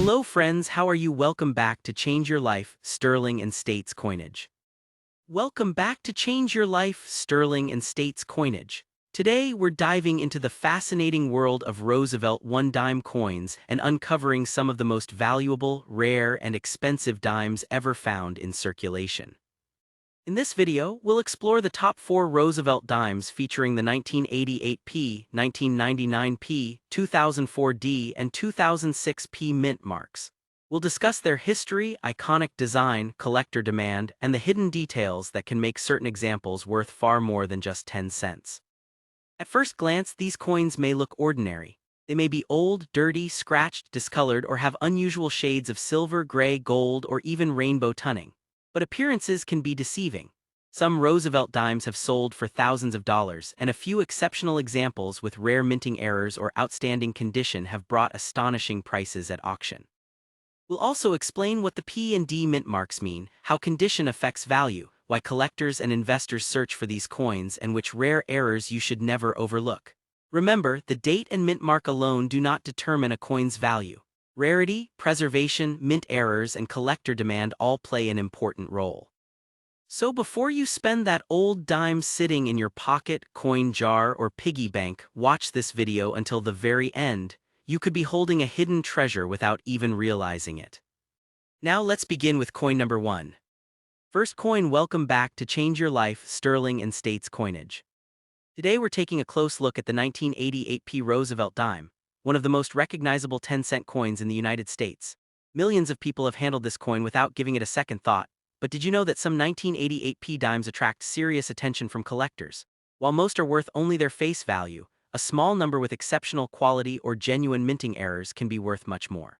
Hello friends, how are you? Welcome back to Change Your Life, Sterling and States Coinage. Welcome back to Change Your Life, Sterling and States Coinage. Today we're diving into the fascinating world of Roosevelt One Dime coins and uncovering some of the most valuable, rare, and expensive dimes ever found in circulation. In this video, we'll explore the top 4 Roosevelt dimes featuring the 1988p, 1999p, 2004D, and 2006p mint marks. We'll discuss their history, iconic design, collector demand, and the hidden details that can make certain examples worth far more than just 10 cents. At first glance, these coins may look ordinary. They may be old, dirty, scratched, discolored, or have unusual shades of silver, gray, gold, or even rainbow toning. But appearances can be deceiving. Some Roosevelt dimes have sold for thousands of dollars, and a few exceptional examples with rare minting errors or outstanding condition have brought astonishing prices at auction. We'll also explain what the P and D mint marks mean, how condition affects value, why collectors and investors search for these coins, and which rare errors you should never overlook. Remember, the date and mint mark alone do not determine a coin's value. Rarity, preservation, mint errors, and collector demand all play an important role. So before you spend that old dime sitting in your pocket, coin jar, or piggy bank, watch this video until the very end. You could be holding a hidden treasure without even realizing it. Now let's begin with coin number 1. First coin. Welcome back to Change Your Life, Sterling and States Coinage. Today we're taking a close look at the 1988p Roosevelt Dime, one of the most recognizable 10-cent coins in the United States. Millions of people have handled this coin without giving it a second thought, but did you know that some 1988p dimes attract serious attention from collectors? While most are worth only their face value, a small number with exceptional quality or genuine minting errors can be worth much more.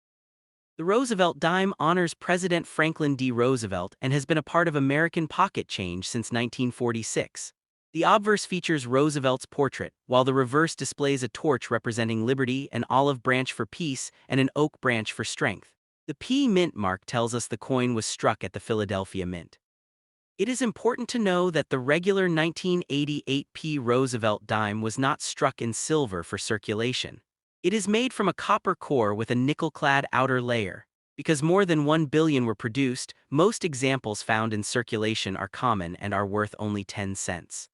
The Roosevelt Dime honors President Franklin D. Roosevelt and has been a part of American pocket change since 1946. The obverse features Roosevelt's portrait, while the reverse displays a torch representing liberty, an olive branch for peace, and an oak branch for strength. The P mint mark tells us the coin was struck at the Philadelphia Mint. It is important to know that the regular 1988p Roosevelt dime was not struck in silver for circulation. It is made from a copper core with a nickel-clad outer layer. Because more than 1 billion were produced, most examples found in circulation are common and are worth only 10 cents.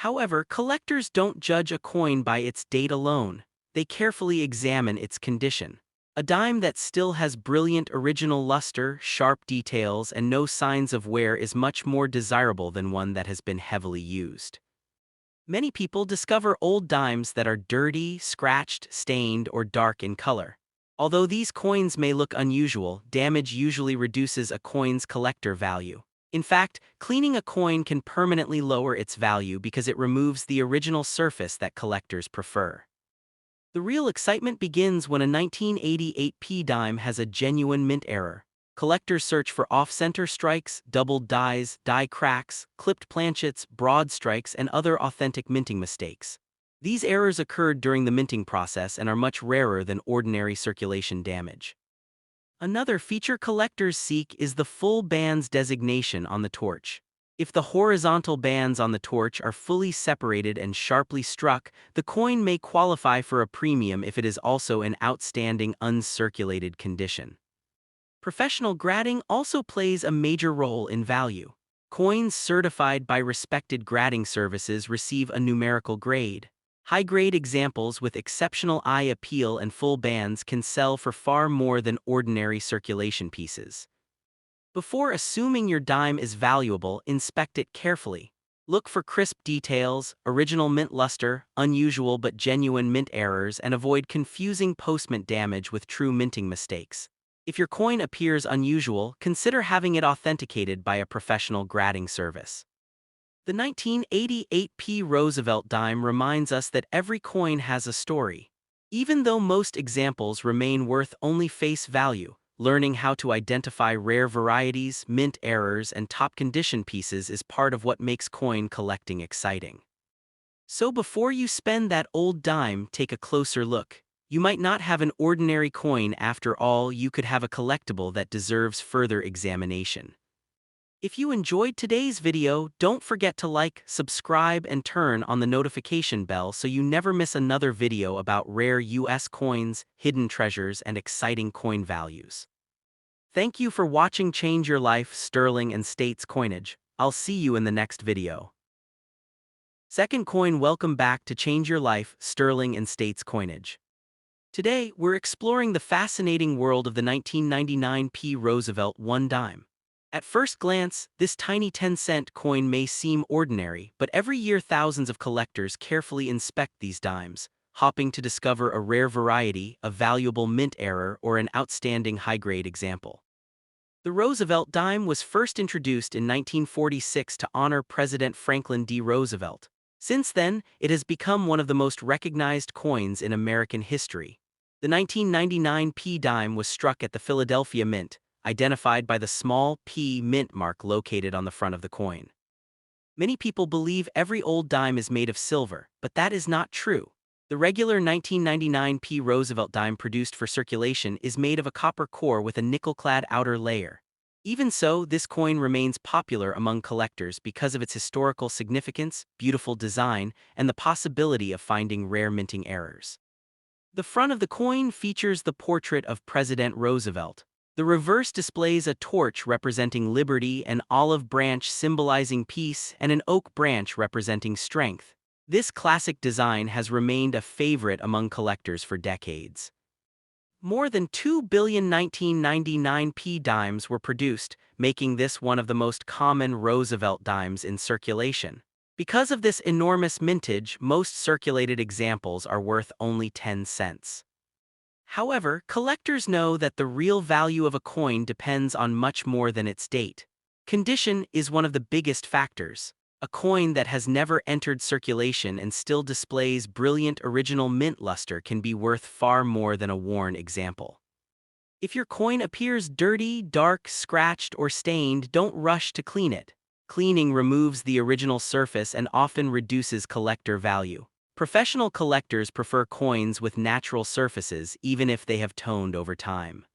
However, collectors don't judge a coin by its date alone. They carefully examine its condition. A dime that still has brilliant original luster, sharp details, and no signs of wear is much more desirable than one that has been heavily used. Many people discover old dimes that are dirty, scratched, stained, or dark in color. Although these coins may look unusual, damage usually reduces a coin's collector value. In fact, cleaning a coin can permanently lower its value because it removes the original surface that collectors prefer. The real excitement begins when a 1988p dime has a genuine mint error. Collectors search for off-center strikes, doubled dies, die cracks, clipped planchets, broad strikes, and other authentic minting mistakes. These errors occurred during the minting process and are much rarer than ordinary circulation damage. Another feature collectors seek is the full bands designation on the torch. If the horizontal bands on the torch are fully separated and sharply struck, the coin may qualify for a premium if it is also in outstanding uncirculated condition. Professional grading also plays a major role in value. Coins certified by respected grading services receive a numerical grade. High-grade examples with exceptional eye appeal and full bands can sell for far more than ordinary circulation pieces. Before assuming your dime is valuable, inspect it carefully. Look for crisp details, original mint luster, unusual but genuine mint errors, and avoid confusing post-mint damage with true minting mistakes. If your coin appears unusual, consider having it authenticated by a professional grading service. The 1988p Roosevelt dime reminds us that every coin has a story. Even though most examples remain worth only face value, learning how to identify rare varieties, mint errors, and top condition pieces is part of what makes coin collecting exciting. So before you spend that old dime, take a closer look. You might not have an ordinary coin after all, you could have a collectible that deserves further examination. If you enjoyed today's video, don't forget to like, subscribe, and turn on the notification bell so you never miss another video about rare US coins, hidden treasures, and exciting coin values. Thank you for watching Change Your Life Sterling and States Coinage. I'll see you in the next video. Second coin. Welcome back to Change Your Life Sterling and States Coinage. Today, we're exploring the fascinating world of the 1999 Roosevelt One Dime. At first glance, this tiny 10-cent coin may seem ordinary, but every year thousands of collectors carefully inspect these dimes, hoping to discover a rare variety, a valuable mint error, or an outstanding high-grade example. The Roosevelt Dime was first introduced in 1946 to honor President Franklin D. Roosevelt. Since then, it has become one of the most recognized coins in American history. The 1999 dime was struck at the Philadelphia Mint, identified by the small P mint mark located on the front of the coin. Many people believe every old dime is made of silver, but that is not true. The regular 1999 Roosevelt dime produced for circulation is made of a copper core with a nickel-clad outer layer. Even so, this coin remains popular among collectors because of its historical significance, beautiful design, and the possibility of finding rare minting errors. The front of the coin features the portrait of President Roosevelt. The reverse displays a torch representing liberty, an olive branch symbolizing peace, and an oak branch representing strength. This classic design has remained a favorite among collectors for decades. More than 2 billion 1999 dimes were produced, making this one of the most common Roosevelt dimes in circulation. Because of this enormous mintage, most circulated examples are worth only 10 cents. However, collectors know that the real value of a coin depends on much more than its date. Condition is one of the biggest factors. A coin that has never entered circulation and still displays brilliant original mint luster can be worth far more than a worn example. If your coin appears dirty, dark, scratched, or stained, don't rush to clean it. Cleaning removes the original surface and often reduces collector value. Professional collectors prefer coins with natural surfaces even if they have toned over time.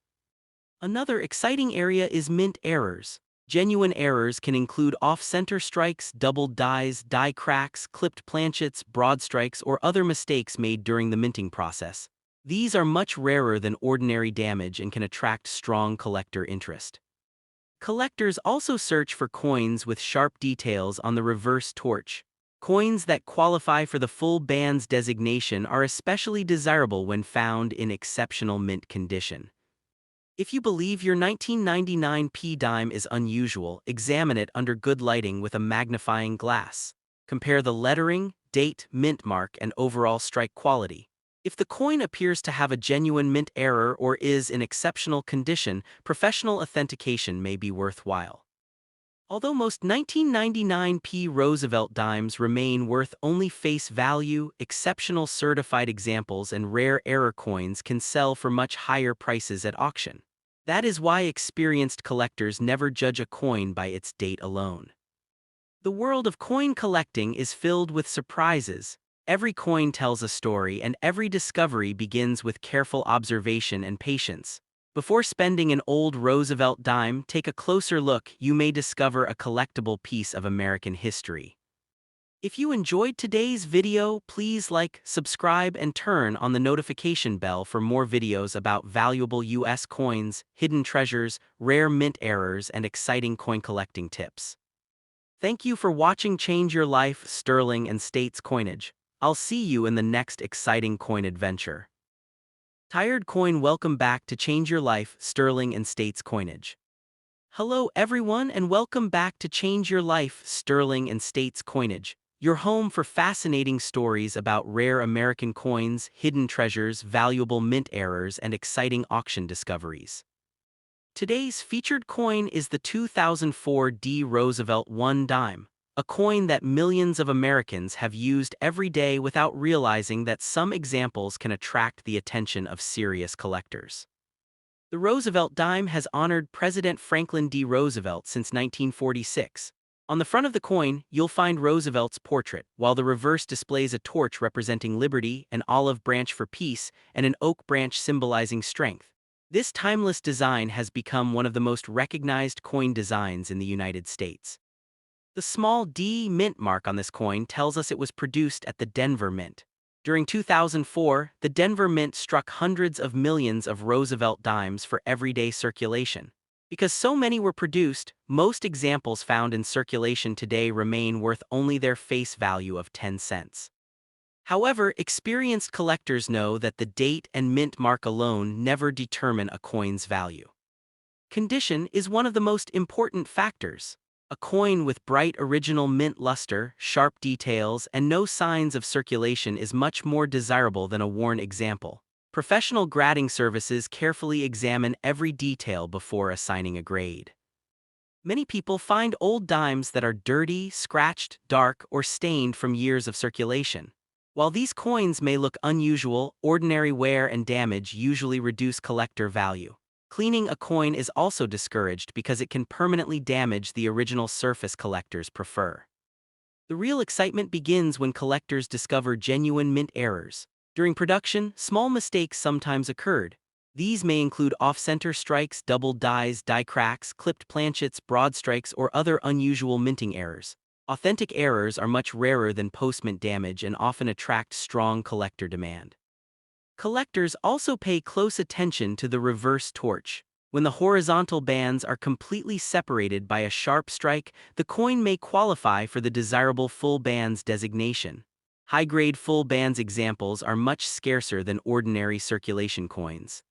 Another exciting area is mint errors. Genuine errors can include off-center strikes, doubled dies, die cracks, clipped planchets, broad strikes, or other mistakes made during the minting process. These are much rarer than ordinary damage and can attract strong collector interest. Collectors also search for coins with sharp details on the reverse torch. Coins that qualify for the full band's designation are especially desirable when found in exceptional mint condition. If you believe your 1999 dime is unusual, examine it under good lighting with a magnifying glass. Compare the lettering, date, mint mark, and overall strike quality. If the coin appears to have a genuine mint error or is in exceptional condition, professional authentication may be worthwhile. Although most 1999 Roosevelt dimes remain worth only face value, exceptional certified examples and rare error coins can sell for much higher prices at auction. That is why experienced collectors never judge a coin by its date alone. The world of coin collecting is filled with surprises. Every coin tells a story, and every discovery begins with careful observation and patience. Before spending an old Roosevelt dime, take a closer look. You may discover a collectible piece of American history. If you enjoyed today's video, please like, subscribe, and turn on the notification bell for more videos about valuable US coins, hidden treasures, rare mint errors, and exciting coin collecting tips. Thank you for watching Change Your Life Sterling and States Coinage. I'll see you in the next exciting coin adventure. Tired coin. Welcome back to Change Your Life Sterling and States Coinage. Hello everyone and welcome back to Change Your Life Sterling and States Coinage, your home for fascinating stories about rare American coins, hidden treasures, valuable mint errors, and exciting auction discoveries. Today's featured coin is the 2004 Roosevelt One Dime, a coin that millions of Americans have used every day without realizing that some examples can attract the attention of serious collectors. The Roosevelt Dime has honored President Franklin D. Roosevelt since 1946. On the front of the coin, you'll find Roosevelt's portrait, while the reverse displays a torch representing liberty, an olive branch for peace, and an oak branch symbolizing strength. This timeless design has become one of the most recognized coin designs in the United States. The small D mint mark on this coin tells us it was produced at the Denver Mint. During 2004, the Denver Mint struck hundreds of millions of Roosevelt dimes for everyday circulation. Because so many were produced, most examples found in circulation today remain worth only their face value of 10 cents. However, experienced collectors know that the date and mint mark alone never determine a coin's value. Condition is one of the most important factors. A coin with bright original mint luster, sharp details, and no signs of circulation is much more desirable than a worn example. Professional grading services carefully examine every detail before assigning a grade. Many people find old dimes that are dirty, scratched, dark, or stained from years of circulation. While these coins may look unusual, ordinary wear and damage usually reduce collector value. Cleaning a coin is also discouraged because it can permanently damage the original surface collectors prefer. The real excitement begins when collectors discover genuine mint errors. During production, small mistakes sometimes occurred. These may include off-center strikes, doubled dies, die cracks, clipped planchets, broad strikes, or other unusual minting errors. Authentic errors are much rarer than post-mint damage and often attract strong collector demand. Collectors also pay close attention to the reverse torch. When the horizontal bands are completely separated by a sharp strike, the coin may qualify for the desirable full bands designation. High-grade full bands examples are much scarcer than ordinary circulation coins.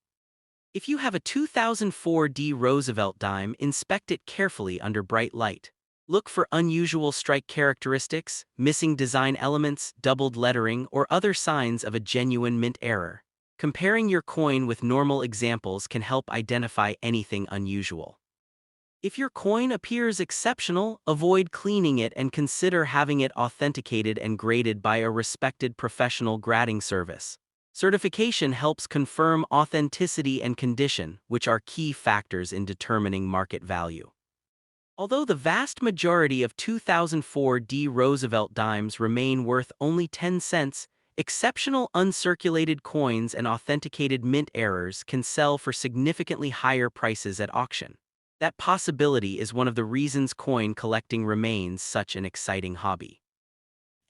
If you have a 2004 D Roosevelt dime, inspect it carefully under bright light. Look for unusual strike characteristics, missing design elements, doubled lettering, or other signs of a genuine mint error. Comparing your coin with normal examples can help identify anything unusual. If your coin appears exceptional, avoid cleaning it and consider having it authenticated and graded by a respected professional grading service. Certification helps confirm authenticity and condition, which are key factors in determining market value. Although the vast majority of 2004 D Roosevelt dimes remain worth only 10 cents, exceptional uncirculated coins and authenticated mint errors can sell for significantly higher prices at auction. That possibility is one of the reasons coin collecting remains such an exciting hobby.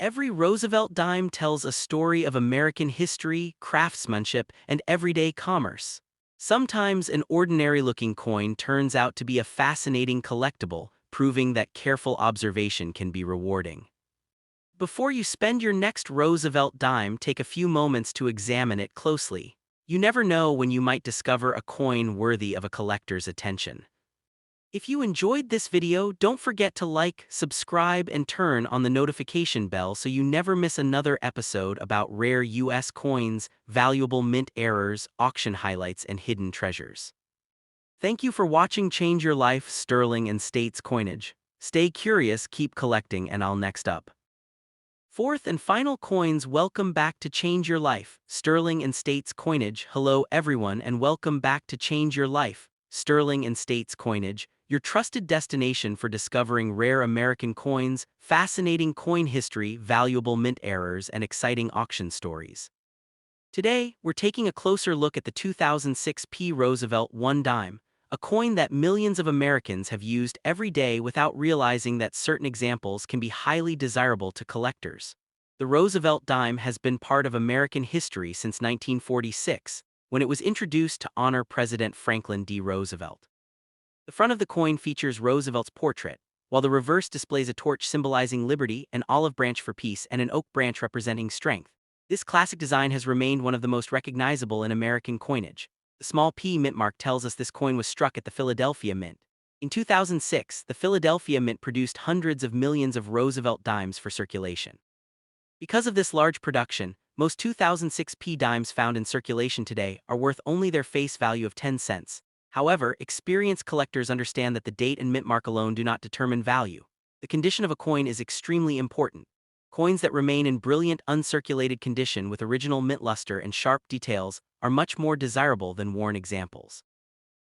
Every Roosevelt dime tells a story of American history, craftsmanship, and everyday commerce. Sometimes an ordinary-looking coin turns out to be a fascinating collectible, proving that careful observation can be rewarding. Before you spend your next Roosevelt dime, take a few moments to examine it closely. You never know when you might discover a coin worthy of a collector's attention. If you enjoyed this video, don't forget to like, subscribe, and turn on the notification bell so you never miss another episode about rare US coins, valuable mint errors, auction highlights, and hidden treasures. Thank you for watching Change Your Life, Sterling and States Coinage. Stay curious, keep collecting, and I'll next up. Fourth and final coins. Welcome back to Change Your Life, Sterling and States Coinage. Hello everyone and welcome back to Change Your Life, Sterling and States Coinage, your trusted destination for discovering rare American coins, fascinating coin history, valuable mint errors, and exciting auction stories. Today, we're taking a closer look at the 2006 P. Roosevelt One Dime, a coin that millions of Americans have used every day without realizing that certain examples can be highly desirable to collectors. The Roosevelt Dime has been part of American history since 1946, when it was introduced to honor President Franklin D. Roosevelt. The front of the coin features Roosevelt's portrait, while the reverse displays a torch symbolizing liberty, an olive branch for peace, and an oak branch representing strength. This classic design has remained one of the most recognizable in American coinage. The small P mint mark tells us this coin was struck at the Philadelphia Mint. In 2006, the Philadelphia Mint produced hundreds of millions of Roosevelt dimes for circulation. Because of this large production, most 2006 P dimes found in circulation today are worth only their face value of 10 cents. However, experienced collectors understand that the date and mint mark alone do not determine value. The condition of a coin is extremely important. Coins that remain in brilliant uncirculated condition with original mint luster and sharp details are much more desirable than worn examples.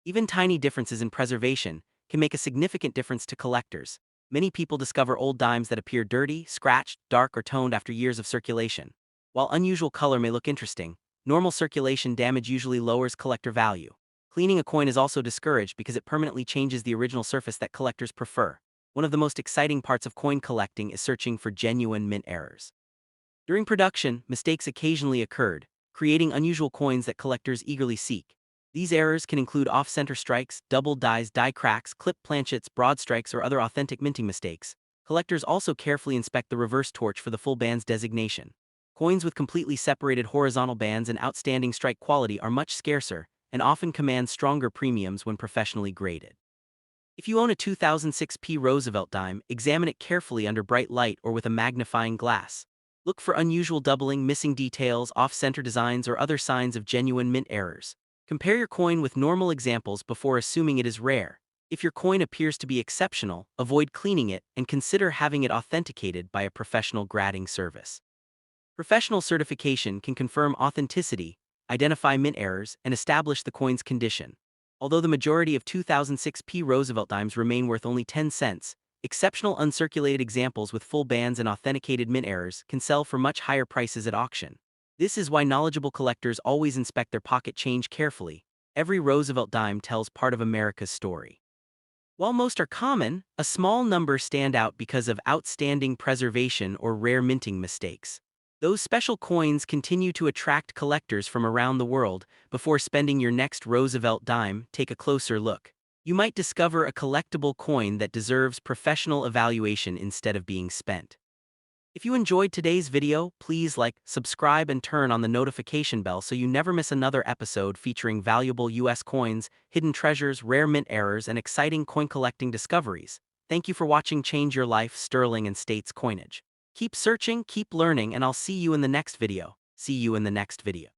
Even tiny differences in preservation can make a significant difference to collectors. Many people discover old dimes that appear dirty, scratched, dark, or toned after years of circulation. While unusual color may look interesting, normal circulation damage usually lowers collector value. Cleaning a coin is also discouraged because it permanently changes the original surface that collectors prefer. One of the most exciting parts of coin collecting is searching for genuine mint errors. During production, mistakes occasionally occurred, creating unusual coins that collectors eagerly seek. These errors can include off-center strikes, double dies, die cracks, clip planchets, broad strikes, or other authentic minting mistakes. Collectors also carefully inspect the reverse torch for the full band's designation. Coins with completely separated horizontal bands and outstanding strike quality are much scarcer and often command stronger premiums when professionally graded. If you own a 2006 Roosevelt Dime, examine it carefully under bright light or with a magnifying glass. Look for unusual doubling, missing details, off-center designs, or other signs of genuine mint errors. Compare your coin with normal examples before assuming it is rare. If your coin appears to be exceptional, avoid cleaning it and consider having it authenticated by a professional grading service. Professional certification can confirm authenticity, identify mint errors, and establish the coin's condition. Although the majority of 2006 Roosevelt dimes remain worth only 10 cents, exceptional uncirculated examples with full bands and authenticated mint errors can sell for much higher prices at auction. This is why knowledgeable collectors always inspect their pocket change carefully. Every Roosevelt dime tells part of America's story. While most are common, a small number stand out because of outstanding preservation or rare minting mistakes. Those special coins continue to attract collectors from around the world. Before spending your next Roosevelt dime, take a closer look. You might discover a collectible coin that deserves professional evaluation instead of being spent. If you enjoyed today's video, please like, subscribe, and turn on the notification bell so you never miss another episode featuring valuable US coins, hidden treasures, rare mint errors, and exciting coin collecting discoveries. Thank you for watching Change Your Life, Sterling and States Coinage. Keep searching, keep learning, and I'll see you in the next video. See you in the next video.